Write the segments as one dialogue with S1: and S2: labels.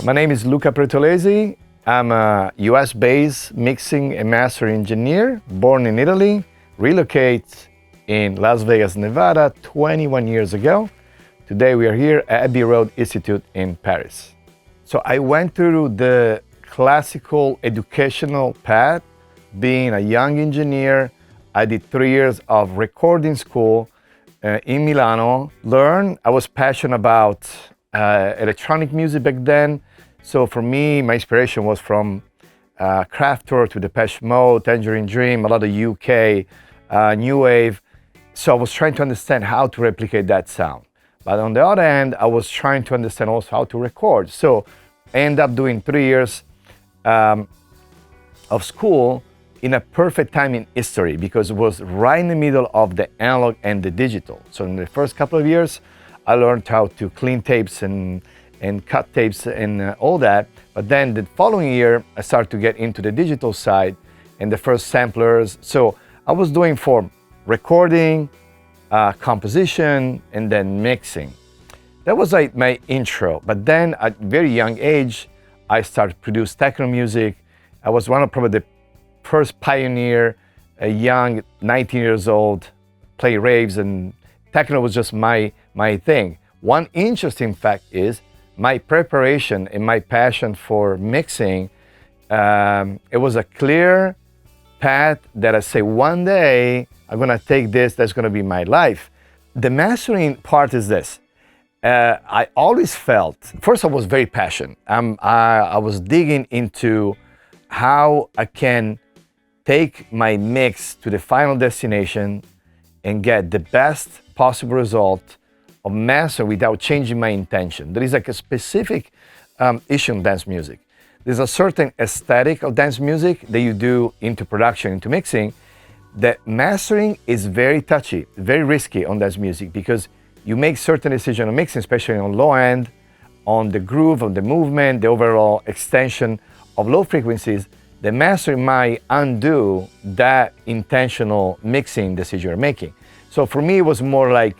S1: My name is Luca Pretolesi. I'm a US-based mixing and mastering engineer, born in Italy, relocated in Las Vegas, Nevada 21 years ago. Today we are here at Abbey Road Institute in Paris. So I went through the classical educational path. Being a young engineer, I did 3 years of recording school in Milano. I was passionate about electronic music back then. So for me, my inspiration was from Kraftwerk to Depeche Mode, Tangerine Dream, a lot of UK, New Wave. So I was trying to understand how to replicate that sound. But on the other hand, I was trying to understand also how to record. So I ended up doing 3 years of school in a perfect time in history because it was right in the middle of the analog and the digital. So in the first couple of years, I learned how to clean tapes and cut tapes and all that. But then the following year, I started to get into the digital side and the first samplers. So I was doing for recording, composition, and then mixing. That was like my intro. But then at a very young age, I started to produce techno music. I was one of probably the first pioneer, a young 19 years old, play raves, and techno was just my thing. One interesting fact is my preparation and my passion for mixing, it was a clear path that I say one day I'm gonna take this, that's gonna be my life. The mastering part is this. I always felt, first I was very passionate. I was digging into how I can take my mix to the final destination and get the best possible result of master without changing my intention. There is like a specific issue in dance music. There's a certain aesthetic of dance music that you do into production, into mixing, that mastering is very touchy, very risky on dance music because you make certain decisions on mixing, especially on low end, on the groove, on the movement, the overall extension of low frequencies. The mastering might undo that intentional mixing decision you're making. So for me, it was more like,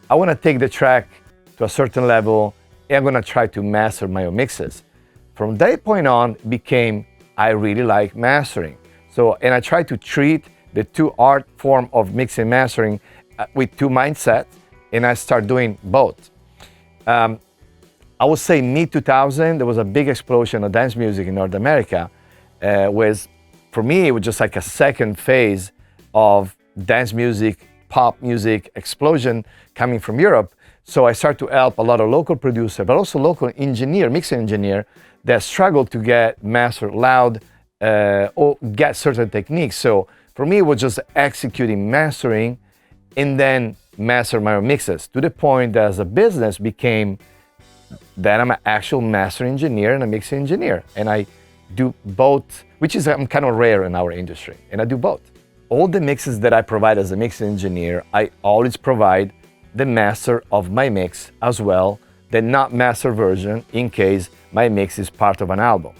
S1: I want to take the track to a certain level, and I'm going to try to master my own mixes. From that point on, it became, I really like mastering. So, and I try to treat the two art form of mixing and mastering with two mindsets, and I start doing both. I would say mid-2000, there was a big explosion of dance music in North America. Was, for me, it was just like a second phase of dance music, pop music explosion coming from Europe. So I started to help a lot of local producers, but also local engineer, mixing engineer, that struggled to get master loud or get certain techniques. So for me, it was just executing mastering and then master my own mixes to the point that as a business became that I'm an actual master engineer and a mixing engineer. And I do both, which is kind of rare in our industry, and I do both. All the mixes that I provide as a mixing engineer, I always provide the master of my mix as well, the not master version in case my mix is part of an album.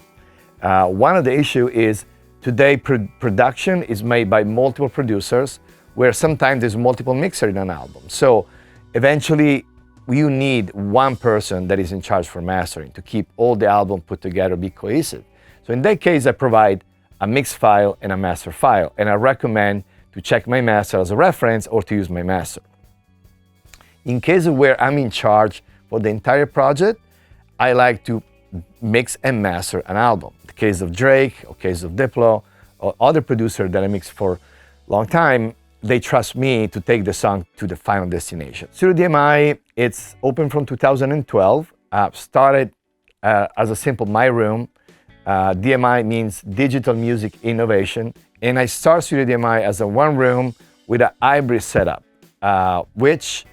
S1: One of the issue is today production is made by multiple producers where sometimes there's multiple mixers in an album. So eventually you need one person that is in charge for mastering to keep all the album put together, be cohesive. So in that case, I provide a mix file and a master file, and I recommend to check my master as a reference or to use my master. In case of where I'm in charge for the entire project, I like to mix and master an album. In the case of Drake, or case of Diplo, or other producer that I mixed for a long time, they trust me to take the song to the final destination. Studio DMI, it's open from 2012. Started as a simple My Room. DMI means Digital Music Innovation. And I started Studio DMI as a one room with a hybrid setup, which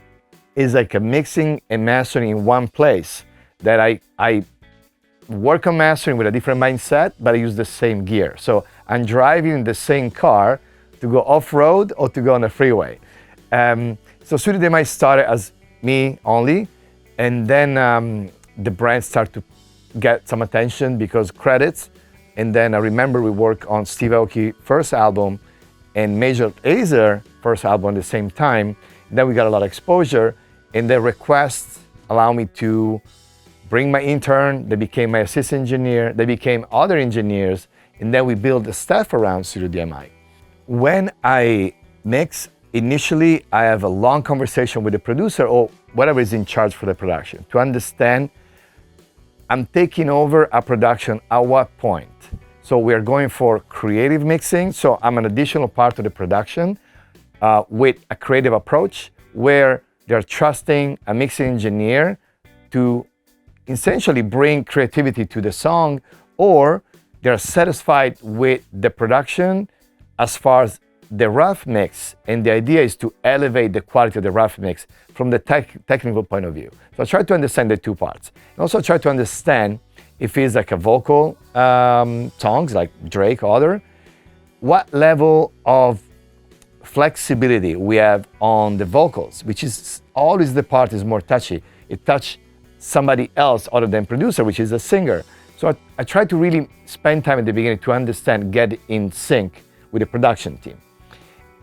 S1: is like a mixing and mastering in one place that I work on mastering with a different mindset, but I use the same gear. So I'm driving in the same car to go off-road or to go on the freeway. So Studio DMI started as me only, and then the brand started to get some attention because credits. And then I remember we worked on Steve Aoki's first album and Major Lazer first album at the same time. And then we got a lot of exposure, and the requests allow me to bring my intern, they became my assistant engineer, they became other engineers, and then we build a staff around Studio DMI. When I mix, initially I have a long conversation with the producer or whatever is in charge for the production to understand I'm taking over a production at what point. So we are going for creative mixing, so I'm an additional part of the production with a creative approach where they're trusting a mixing engineer to essentially bring creativity to the song, or they're satisfied with the production as far as the rough mix, and the idea is to elevate the quality of the rough mix from the technical point of view. So I try to understand the two parts. And also try to understand if it's like a vocal songs like Drake or other, what level of flexibility we have on the vocals, which is always the part is more touchy. It touches somebody else other than producer, which is a singer. So I try to really spend time at the beginning to understand, get in sync with the production team.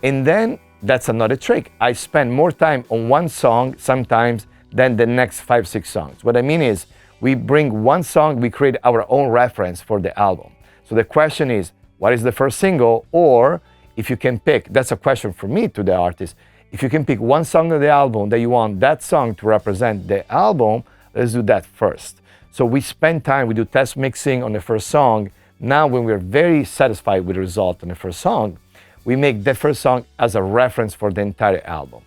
S1: And then that's another trick. I spend more time on one song sometimes than the next 5-6 songs. What I mean is we bring one song, we create our own reference for the album. So the question is, what is the first single? Or if you can pick, that's a question for me to the artist, if you can pick one song of the album that you want that song to represent the album, let's do that first. So we spend time, we do test mixing on the first song. Now when we're very satisfied with the result on the first song, we make the first song as a reference for the entire album.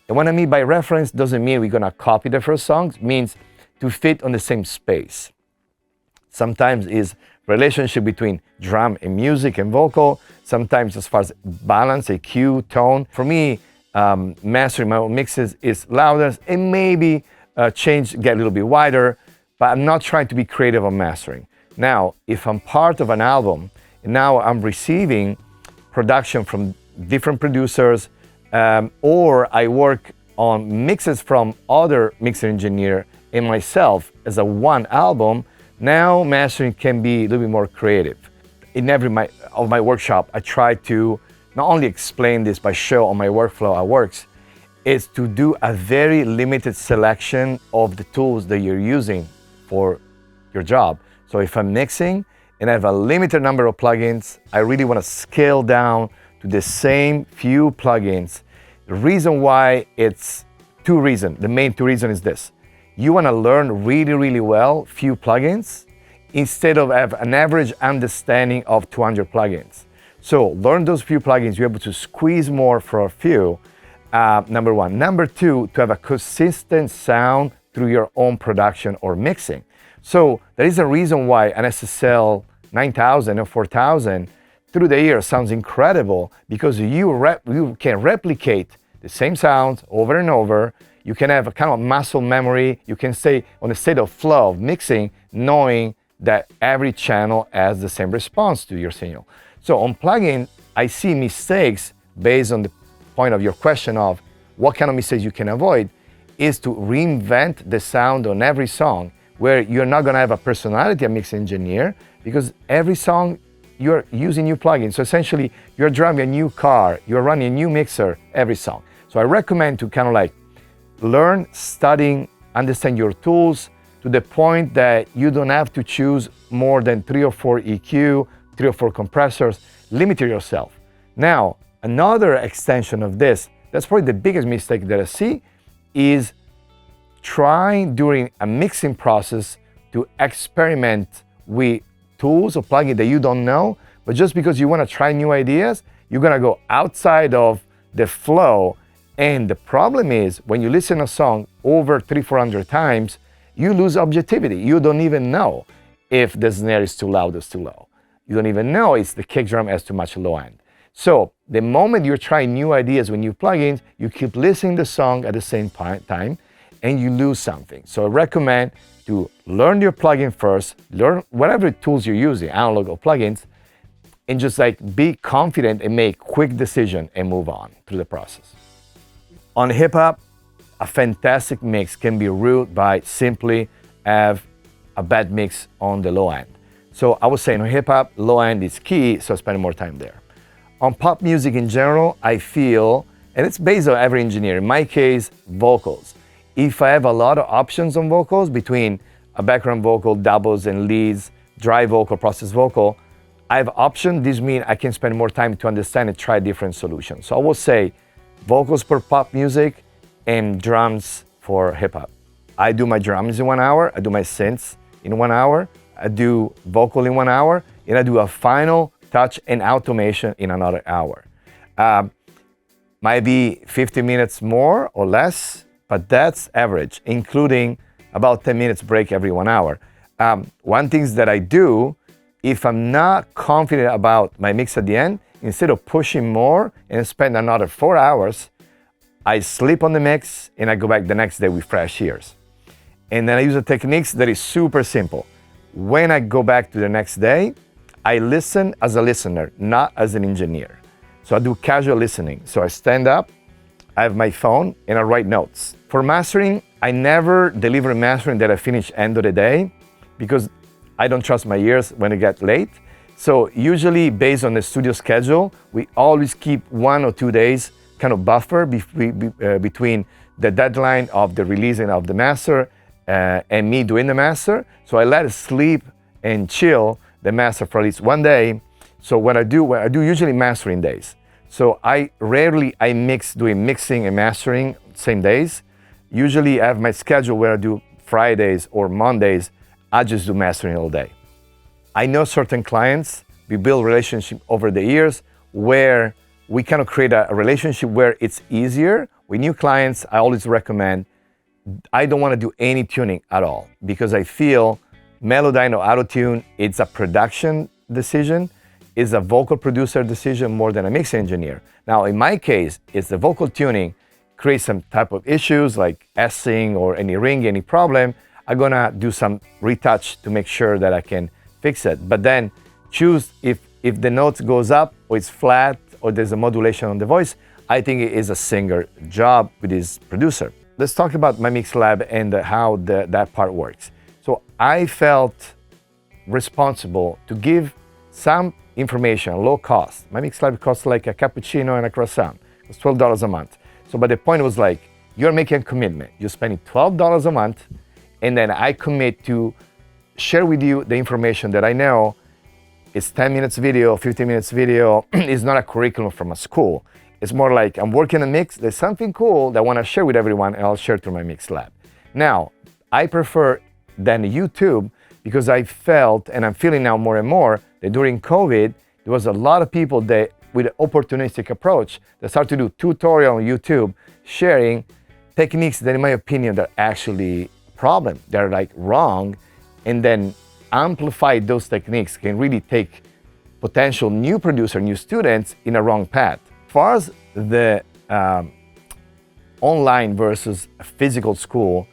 S1: And what I mean by reference doesn't mean we're gonna copy the first song, it means to fit on the same space. Sometimes is relationship between drum and music and vocal, sometimes as far as balance, EQ, tone. For me, mastering my own mixes is louder and maybe change, get a little bit wider, but I'm not trying to be creative on mastering. Now, if I'm part of an album, and now I'm receiving production from different producers, or I work on mixes from other mixer engineer and myself as a one album, now mastering can be a little bit more creative. In every of my workshop, I try to not only explain this by show on my workflow at Works, is to do a very limited selection of the tools that you're using for your job. So if I'm mixing and I have a limited number of plugins, I really want to scale down to the same few plugins. The reason why, it's two reasons. The main two reasons is this. You want to learn really, really well few plugins instead of have an average understanding of 200 plugins. So learn those few plugins, you're able to squeeze more for a few, number one. Number two, to have a consistent sound through your own production or mixing. So there is a reason why an SSL 9000 or 4000 through the year sounds incredible, because you can replicate the same sounds over and over. You can have a kind of muscle memory. You can stay on a state of flow of mixing, knowing that every channel has the same response to your signal. So on plugin, I see mistakes based on the point of your question of what kind of mistakes you can avoid, is to reinvent the sound on every song, where you're not gonna have a personality, a mix engineer, because every song you're using new plugins. So essentially, you're driving a new car, you're running a new mixer every song. So I recommend to kind of like learn, studying, understand your tools to the point that you don't have to choose more than 3 or 4 EQ, 3 or 4 compressors. Limit yourself. Now, another extension of this, that's probably the biggest mistake that I see, is trying during a mixing process to experiment with tools or plugins that you don't know, but just because you want to try new ideas, you're gonna go outside of the flow. And the problem is, when you listen to a song over 300-400 times, you lose objectivity. You don't even know if the snare is too loud or too low. You don't even know if the kick drum has too much low end. So the moment you're trying new ideas with new plugins, you keep listening to the song at the same time and you lose something. So I recommend to learn your plugin first, learn whatever tools you're using, analog or plugins, and just like be confident and make quick decision and move on through the process. On hip hop, a fantastic mix can be ruled by simply have a bad mix on the low end. So I would say in hip hop, low end is key, so spend more time there. On pop music in general, I feel, and it's based on every engineer, in my case, vocals. If I have a lot of options on vocals between a background vocal, doubles and leads, dry vocal, process vocal, I have options. This means I can spend more time to understand and try different solutions. So I will say vocals for pop music and drums for hip hop. I do my drums in 1 hour, I do my synths in 1 hour, I do vocal in 1 hour, and I do a final touch and automation in another hour. Might be 50 minutes more or less, but that's average, including about 10 minutes break every 1 hour. One thing that I do, if I'm not confident about my mix at the end, instead of pushing more and spend another 4 hours, I sleep on the mix and I go back the next day with fresh ears. And then I use a technique that is super simple. When I go back to the next day, I listen as a listener, not as an engineer. So I do casual listening. So I stand up, I have my phone, and I write notes. For mastering, I never deliver mastering that I finish end of the day because I don't trust my ears when it gets late. So usually based on the studio schedule, we always keep 1 or 2 days kind of buffer between the deadline of the releasing of the master and me doing the master. So I let it sleep and chill the master for at least 1 day. So what I do usually mastering days. So I mix doing mixing and mastering same days. Usually I have my schedule where I do Fridays or Mondays, I just do mastering all day. I know certain clients, we build relationship over the years where we kind of create a relationship where it's easier. With new clients, I always recommend, I don't want to do any tuning at all because I feel Melodyne or auto-tune, it's a production decision, it's a vocal producer decision more than a mix engineer. Now, in my case, it's the vocal tuning creates some type of issues like S-ing or any ring, any problem. I'm gonna do some retouch to make sure that I can fix it. But then choose if the note goes up or it's flat or there's a modulation on the voice, I think it is a singer job with his producer. Let's talk about my mix lab and how that part works. So I felt responsible to give some information, low cost. My mix lab costs like a cappuccino and a croissant. It's $12 a month. So, but the point was like, you're making a commitment. You're spending $12 a month, and then I commit to share with you the information that I know. It's 10 minutes video, 15 minutes video. It's not a curriculum from a school. It's more like I'm working a mix. There's something cool that I want to share with everyone, and I'll share through my mix lab. Now, I prefer than YouTube because I felt, and I'm feeling now more and more, that during COVID, there was a lot of people that with an opportunistic approach that start to do tutorial on YouTube, sharing techniques that in my opinion are actually a problem. They're like wrong, and then amplify those techniques can really take potential new producer, new students in a wrong path. As far as the online versus physical school,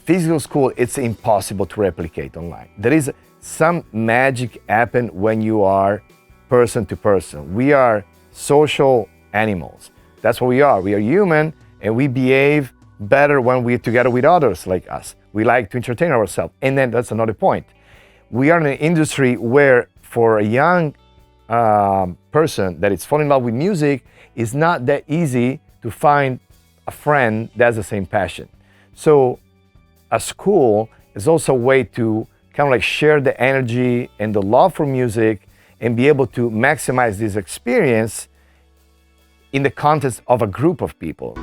S1: it's impossible to replicate online. There is some magic happen when you are person to person. We are social animals. That's what we are. We are human and we behave better when we're together with others like us. We like to entertain ourselves. And then that's another point. We are in an industry where for a young person that is falling in love with music, it's not that easy to find a friend that has the same passion. So a school is also a way to kind of like share the energy and the love for music and be able to maximize this experience in the context of a group of people.